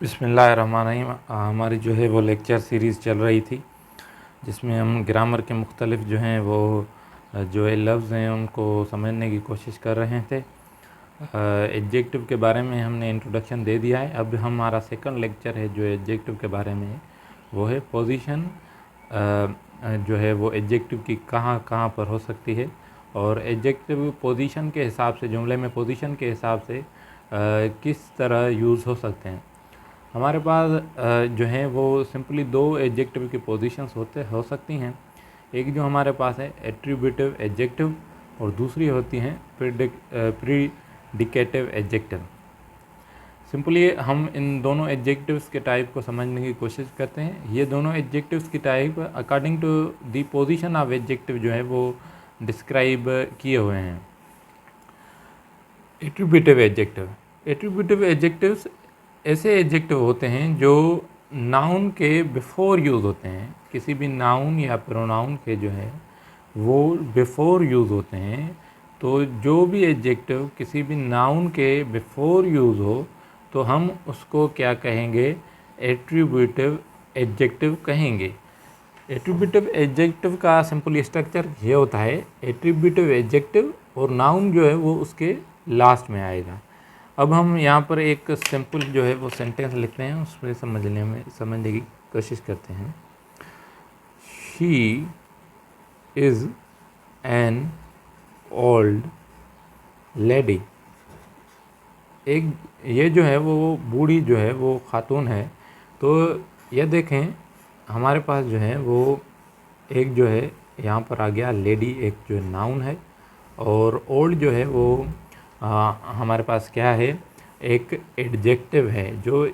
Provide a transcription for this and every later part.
बिस्मिल्लाहिर्रहमानिर्रहीम। हमारी जो है वो लेक्चर सीरीज़ चल रही थी, जिसमें हम ग्रामर के मुख्तलिफ जो हैं वो जो है लफ्ज़ हैं उनको समझने की कोशिश कर रहे थे। एडजेक्टिव के बारे में हमने इंट्रोडक्शन दे दिया है। अब हमारा सेकंड लेक्चर है जो एडजेक्टिव के बारे में है, वो है पोजीशन। जो है वो एडजेक्टिव की कहाँ कहाँ पर हो सकती है, और एडजेक्टिव पोजीशन के हिसाब से, जुमले में पोजीशन के हिसाब से किस तरह यूज़ हो सकते हैं। हमारे पास जो है वो सिंपली दो एडजेक्टिव की पोजीशंस हो सकती हैं। एक जो हमारे पास है एट्रीब्यूटिव एडजेक्टिव, और दूसरी होती हैं प्रीडिकेटिव एडजेक्टिव। सिंपली हम इन दोनों एडजेक्टिव्स के टाइप को समझने की कोशिश करते हैं। ये दोनों एडजेक्टिव्स की type according to the position of adjective जो है वो डिस्क्राइब किए हुए हैं। एट्रीब्यूटिव एडजेक्टिव्स ऐसे एडजेक्टिव होते हैं जो नाउन के बिफोर यूज़ होते हैं। किसी भी नाउन या प्रोनाउन के जो है वो बिफोर यूज़ होते हैं। तो जो भी एडजेक्टिव किसी भी नाउन के बिफोर यूज़ हो तो हम उसको क्या कहेंगे, एट्रीब्यूटिव एडजेक्टिव कहेंगे। एट्रीब्यूटिव एडजेक्टिव का सिंपल स्ट्रक्चर ये होता है, एट्रीब्यूटिव एडजेक्टिव और नाउन जो है वो उसके लास्ट में आएगा। अब हम यहाँ पर एक सिंपल जो है वो सेंटेंस लिखते हैं, उसमें समझने की कोशिश करते हैं। She is an old lady. एक ये जो है वो बूढ़ी जो है वो खातून है। तो ये देखें, हमारे पास जो है वो एक जो है यहाँ पर आ गया लेडी, एक जो नाउन है, और ओल्ड जो है वो हमारे पास क्या है, एक एडजेक्टिव है जो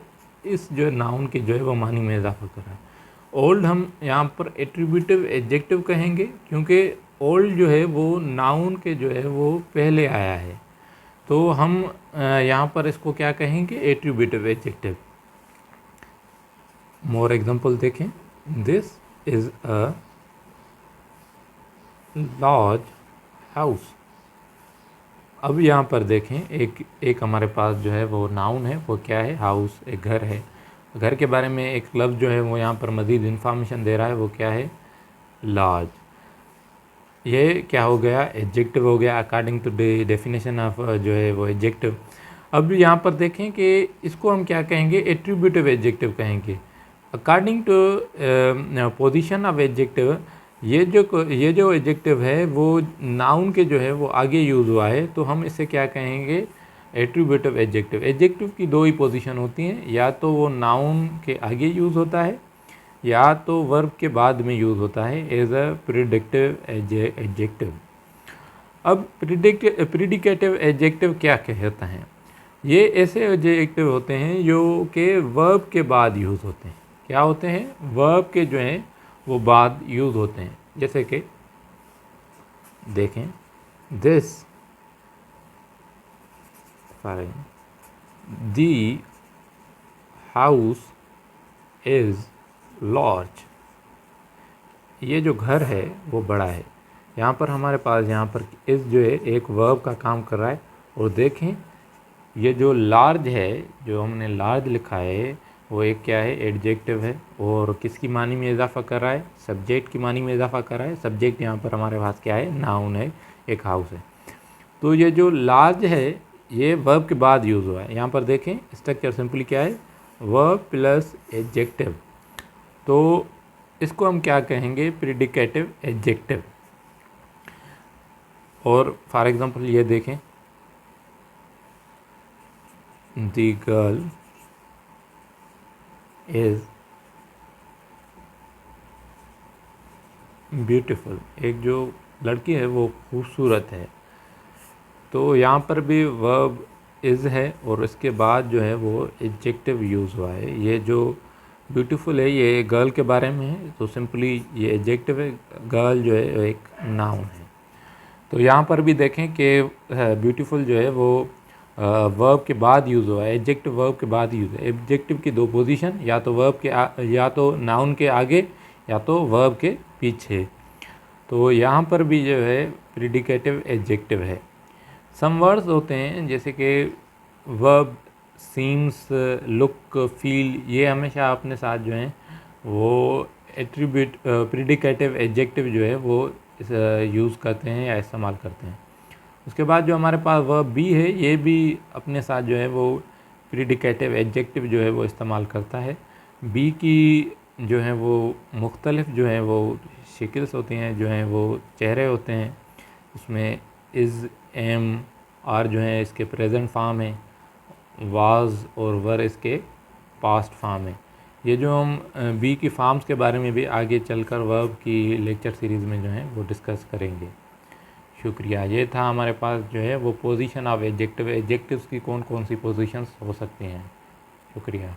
इस जो नाउन के जो है वो मानी में इजाफा कर रहा है। ओल्ड हम यहाँ पर एट्रीब्यूटिव एडजेक्टिव कहेंगे, क्योंकि ओल्ड जो है वो नाउन के जो है वो पहले आया है। तो हम यहाँ पर इसको क्या कहेंगे, एट्रीब्यूटिव एडजेक्टिव। मोर एग्जांपल देखें। This is a large house. अब यहाँ पर देखें, एक हमारे पास जो है वो नाउन है, वो क्या है, हाउस, एक घर है। घर के बारे में एक लफ्ज़ जो है वो यहाँ पर मज़ीद इन्फॉर्मेशन दे रहा है, वो क्या है, लार्ज। ये क्या हो गया, एडजेक्टिव हो गया according to the definition of जो है वो एडजेक्टिव। अब यहाँ पर देखें कि इसको हम क्या कहेंगे, एट्रीब्यूटिव एडजेक्टिव कहेंगे। According to position of adjective, ये जो एडजेक्टिव है वो नाउन के जो है वो आगे यूज़ हुआ है, तो हम इसे क्या कहेंगे, एट्रीब्यूटिव एडजेक्टिव। एडजेक्टिव की दो ही पोजीशन होती हैं, या तो वो नाउन के आगे यूज़ होता है या तो वर्ब के बाद में यूज़ होता है एज अ प्रीडिक्टिव एडजेक्टिव। अब प्रीडिकेटिव एडजेक्टिव क्या कहता है, ये ऐसे एडजेक्टिव होते हैं जो कि वर्ब के बाद यूज़ होते हैं। क्या होते हैं, वर्ब के जो हैं वो बाद यूज़ होते हैं। जैसे कि देखें, this the house is large. ये जो घर है वो बड़ा है। यहाँ पर हमारे पास यहाँ पर इस जो है एक वर्ब का काम कर रहा है। और देखें, ये जो लार्ज है, जो हमने लार्ज लिखा है, वो एक क्या है, एडजेक्टिव है, और किसकी मानी में इजाफा कर रहा है, सब्जेक्ट की मानी में इजाफा कर रहा है। सब्जेक्ट यहाँ पर हमारे पास क्या है, नाउन है, एक हाउस है। तो ये जो लार्ज है ये वर्ब के बाद यूज़ हुआ है। यहाँ पर देखें, स्ट्रक्चर सिंपली क्या है, वर्ब प्लस एडजेक्टिव। तो इसको हम क्या कहेंगे, प्रीडिकेटिव एडजेक्टिव। और फॉर एग्जांपल ये देखें, द गर्ल इज़ ब्यूटीफुल। एक जो लड़की है वो खूबसूरत है। तो यहाँ पर भी वर्ब इज़ है और इसके बाद जो है वो एडजेक्टिव यूज़ हुआ है। ये जो ब्यूटीफुल है ये गर्ल के बारे में है, तो सिंपली ये एडजेक्टिव है, गर्ल जो है एक नाउन है। तो यहाँ पर भी देखें कि ब्यूटीफुल जो है वो वर्ब के बाद यूज़ हुआ है, एडजेक्टिव वर्ब के बाद यूज़ है। एडजेक्टिव की दो पोजीशन, या तो वर्ब के या तो नाउन के आगे या तो वर्ब के पीछे। तो यहाँ पर भी जो है प्रीडिकेटिव एडजेक्टिव है। सम वर्ड्स होते हैं जैसे कि वर्ब सीम्स, लुक, फील, ये हमेशा अपने साथ जो हैं वो एट्रीब्यूट प्रिडिकेटिव एडजेक्टिव जो है वो यूज़ करते हैं या इस्तेमाल करते हैं। उसके बाद जो हमारे पास वर्ब बी है, ये भी अपने साथ जो है वो प्रिडिकेटिव एडजेक्टिव जो है वो इस्तेमाल करता है। बी की जो है वो मुख्तलिफ जो है वो शक्ल्स होती हैं, जो हैं वो चेहरे होते हैं। उसमें इज़, एम, आर जो है इसके प्रेजेंट फॉर्म है, वाज और वर इसके पास्ट फॉर्म है। ये जो हम बी की फॉर्म्स के बारे में भी आगे चलकर वर्ब की लेक्चर सीरीज़ में जो है वो डिस्कस करेंगे। शुक्रिया। ये था हमारे पास जो है वो पोजीशन ऑफ एडजेक्टिव, एडजेक्टिव्स की कौन कौन सी पोजीशंस हो सकती हैं। शुक्रिया।